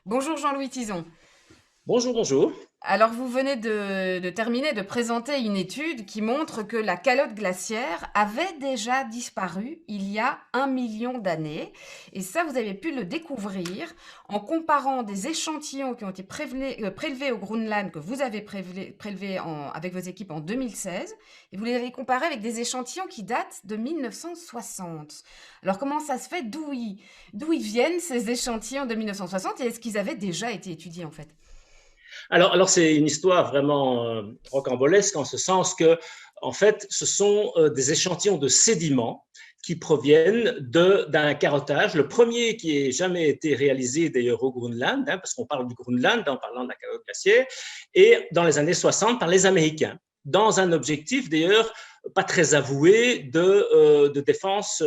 Bonjour Jean-Louis Tison. Bonjour, bonjour. Alors vous venez de terminer de présenter une étude qui montre que la calotte glaciaire avait déjà disparu il y a 1 million d'années. Et ça, vous avez pu le découvrir en comparant des échantillons qui ont été prélevés au Groenland, que vous avez prélevés avec vos équipes en 2016, et vous les avez comparés avec des échantillons qui datent de 1960. Alors comment ça se fait? D'où ils viennent ces échantillons de 1960 et est-ce qu'ils avaient déjà été étudiés en fait? Alors c'est une histoire vraiment rocambolesque en ce sens que, en fait, ce sont des échantillons de sédiments qui proviennent d'un carottage, le premier qui ait jamais été réalisé d'ailleurs au Groenland, hein, parce qu'on parle du Groenland en parlant de la calotte glaciaire, et dans les années 60 par les Américains, dans un objectif d'ailleurs pas très avoué de défense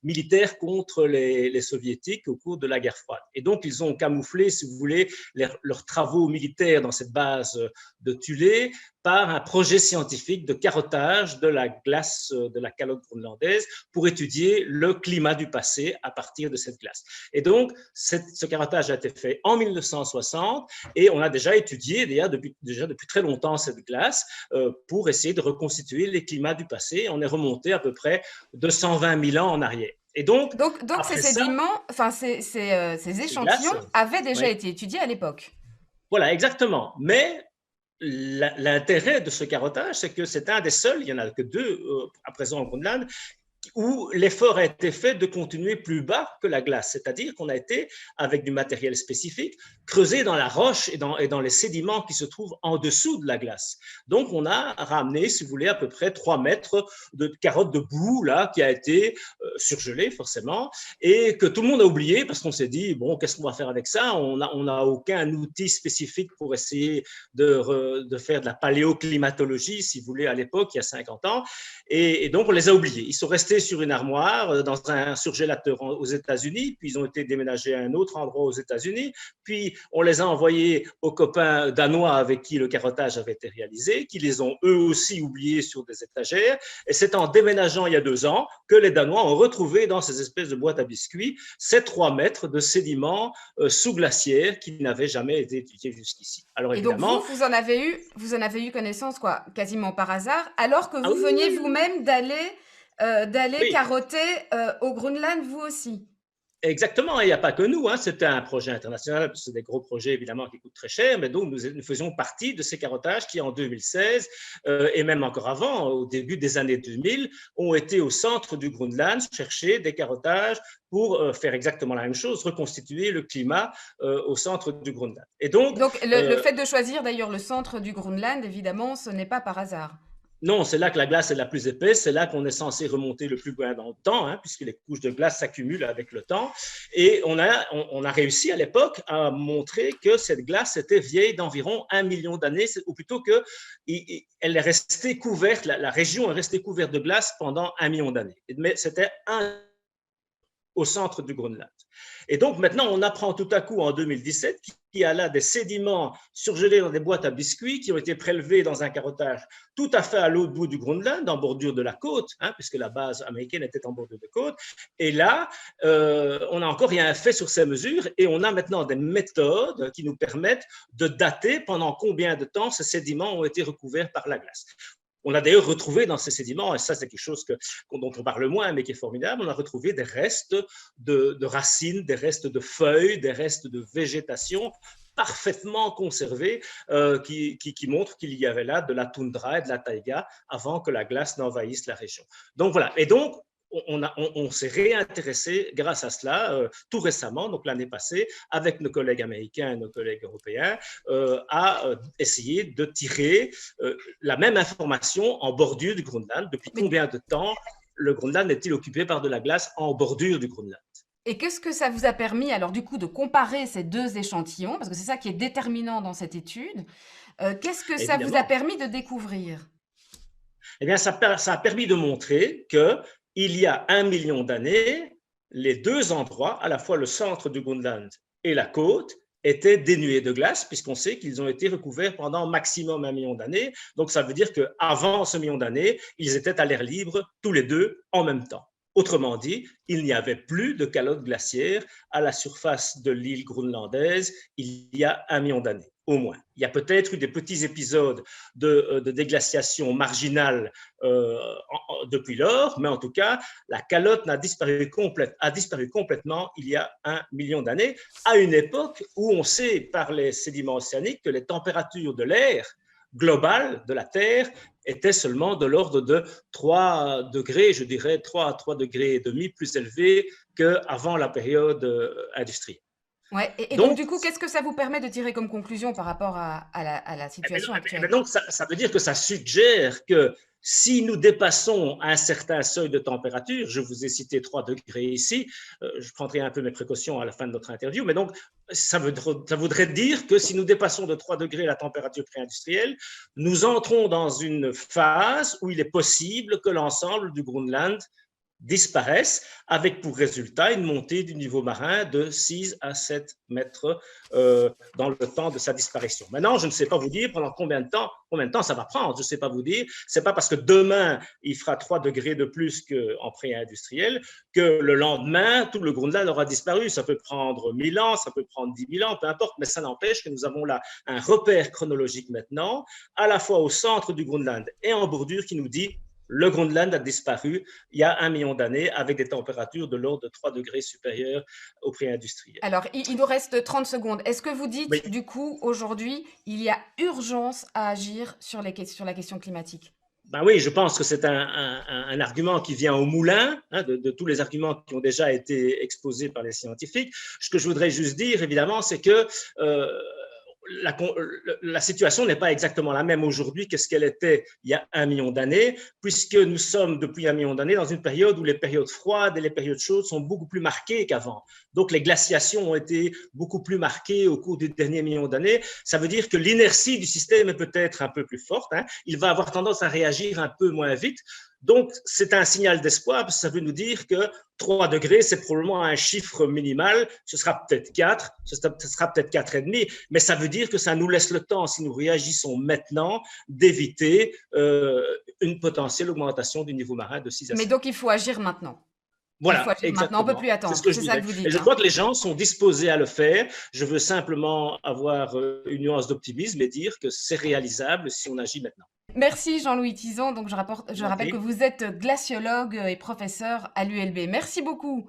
militaire contre les soviétiques au cours de la guerre froide. Et donc, ils ont camouflé, si vous voulez, leurs travaux militaires dans cette base de Thulé par un projet scientifique de carottage de la glace de la calotte groenlandaise pour étudier le climat du passé à partir de cette glace. Et donc, ce carottage a été fait en 1960 et on a déjà étudié déjà depuis très longtemps cette glace pour essayer de reconstituer les climats du passé. On est remonté à peu près de 120 000 ans en arrière. Et donc, Donc ces après ça, sédiments, enfin ces ces échantillons glaces, avaient déjà oui, été étudiés à l'époque. voilà, exactement. Mais l'intérêt de ce carottage, c'est que c'est un des seuls, il n'y en a que deux à présent au Groenland, où l'effort a été fait de continuer plus bas que la glace, c'est-à-dire qu'on a été, avec du matériel spécifique, creusé dans la roche et dans les sédiments qui se trouvent en dessous de la glace. Donc, on a ramené, si vous voulez, à peu près 3 mètres de carotte de boue, là, qui a été surgelée, forcément, et que tout le monde a oublié parce qu'on s'est dit, bon, qu'est-ce qu'on va faire avec ça? On n'a aucun outil spécifique pour essayer de faire de la paléoclimatologie, si vous voulez, à l'époque, il y a 50 ans. Et donc, on les a oubliés. Ils sont restés sur une armoire dans un surgélateur aux États-Unis, puis ils ont été déménagés à un autre endroit aux États-Unis, puis on les a envoyés aux copains danois avec qui le carottage avait été réalisé, qui les ont eux aussi oubliés sur des étagères. Et c'est en déménageant il y a 2 ans que les Danois ont retrouvé dans ces espèces de boîtes à biscuits ces 3 mètres de sédiments sous-glaciaires qui n'avaient jamais été étudiés jusqu'ici. Alors Et donc vous, évidemment, vous en avez eu connaissance quoi, quasiment par hasard, alors que ah vous oui, veniez oui, oui, vous-même d'aller oui. carotter au Groenland vous aussi. Exactement, il n'y a pas que nous, hein. C'était un projet international, c'est des gros projets évidemment qui coûtent très cher, mais donc nous faisions partie de ces carottages qui en 2016 et même encore avant, au début des années 2000, ont été au centre du Groenland chercher des carottages pour faire exactement la même chose, reconstituer le climat au centre du Groenland. Et Et donc, donc le fait de choisir d'ailleurs le centre du Groenland, évidemment, ce n'est pas par hasard. non, c'est là que la glace est la plus épaisse, c'est là qu'on est censé remonter le plus loin dans le temps, hein, puisque les couches de glace s'accumulent avec le temps. Et on a réussi à l'époque à montrer que cette glace était vieille d'environ 1 million d'années, ou plutôt qu'elle est restée couverte, la région est restée couverte de glace pendant 1 million d'années. Mais c'était au centre du Groenland. Et donc maintenant, on apprend tout à coup en 2017 qu'il y a là des sédiments surgelés dans des boîtes à biscuits qui ont été prélevés dans un carottage tout à fait à l'autre bout du Groenland, en bordure de la côte, hein, puisque la base américaine était en bordure de côte. Et là, on n'a encore rien fait sur ces mesures et on a maintenant des méthodes qui nous permettent de dater pendant combien de temps ces sédiments ont été recouverts par la glace. On a d'ailleurs retrouvé dans ces sédiments, et ça c'est quelque chose dont on parle moins, mais qui est formidable, on a retrouvé des restes de racines, des restes de feuilles, des restes de végétation parfaitement conservés qui montrent qu'il y avait là de la toundra et de la taïga avant que la glace n'envahisse la région. Donc voilà, et donc on s'est réintéressé grâce à cela tout récemment, donc l'année passée, avec nos collègues américains et nos collègues européens, à essayer de tirer la même information en bordure du Groenland. Depuis Mais combien de temps le Groenland est-il occupé par de la glace en bordure du Groenland? et qu'est-ce que ça vous a permis alors du coup de comparer ces 2 échantillons? Parce que c'est ça qui est déterminant dans cette étude. Qu'est-ce que ça vous a Évidemment. permis de découvrir? Eh bien, ça a permis de montrer qu'il y a 1 million d'années, les deux endroits, à la fois le centre du Groenland et la côte, étaient dénués de glace, puisqu'on sait qu'ils ont été recouverts pendant maximum 1 million d'années. Donc, ça veut dire qu'avant ce million d'années, ils étaient à l'air libre, tous les deux, en même temps. Autrement dit, il n'y avait plus de calotte glaciaire à la surface de l'île groenlandaise il y a 1 million d'années, au moins. Il y a peut-être eu des petits épisodes de déglaciation marginale depuis lors, mais en tout cas, la calotte a disparu complètement il y a 1 million d'années, à une époque où on sait par les sédiments océaniques que les températures de l'air global de la Terre était seulement de l'ordre de 3 degrés, je dirais 3 à 3 degrés et demi plus élevé qu'avant la période industrielle. Ouais, et donc Donc, du coup, qu'est-ce que ça vous permet de tirer comme conclusion par rapport à la situation actuelle? donc ça veut dire que ça suggère que si nous dépassons un certain seuil de température, je vous ai cité 3 degrés ici, je prendrai un peu mes précautions à la fin de notre interview, mais donc ça voudrait dire que si nous dépassons de 3 degrés la température pré-industrielle, nous entrons dans une phase où il est possible que l'ensemble du Groenland disparaissent, avec pour résultat une montée du niveau marin de 6 à 7 mètres dans le temps de sa disparition. Maintenant, je ne sais pas vous dire pendant combien de temps ça va prendre, je ne sais pas vous dire. C'est pas parce que demain, il fera 3 degrés de plus qu'en pré-industriel que le lendemain, tout le Groenland aura disparu. Ça peut prendre 1000 ans, ça peut prendre 10 000 ans, peu importe, mais ça n'empêche que nous avons là un repère chronologique maintenant, à la fois au centre du Groenland et en bordure, qui nous dit le Groenland a disparu il y a 1 million d'années avec des températures de l'ordre de 3 degrés supérieures au pré-industriel. Alors, il nous reste 30 secondes. Est-ce que vous Oui. dites, du coup, aujourd'hui, il y a urgence à agir sur la question climatique? Ben oui, je pense que c'est un argument qui vient au moulin de tous les arguments qui ont déjà été exposés par les scientifiques. Ce que je voudrais juste dire, évidemment, c'est que la situation n'est pas exactement la même aujourd'hui que ce qu'elle était il y a 1 million d'années, puisque nous sommes depuis 1 million d'années dans une période où les périodes froides et les périodes chaudes sont beaucoup plus marquées qu'avant. Donc les glaciations ont été beaucoup plus marquées au cours des derniers millions d'années. Ça veut dire que l'inertie du système est peut-être un peu plus forte. Il va avoir tendance à réagir un peu moins vite. Donc, c'est un signal d'espoir, parce que ça veut nous dire que 3 degrés, c'est probablement un chiffre minimal. Ce sera peut-être 4, ce sera peut-être 4,5, mais ça veut dire que ça nous laisse le temps, si nous réagissons maintenant, d'éviter une potentielle augmentation du niveau marin de 6 à Mais 7. donc, il faut agir maintenant. Il faut Voilà, agir maintenant, on ne peut exactement. plus C'est ce attendre. que je C'est ça dirais. que vous Et dites, je hein. crois que les gens sont disposés à le faire. Je veux simplement avoir une nuance d'optimisme et dire que c'est réalisable si on agit maintenant. Merci Jean-Louis Tison. Donc, je rappelle que Okay. vous êtes glaciologue et professeur à l'ULB. Merci beaucoup.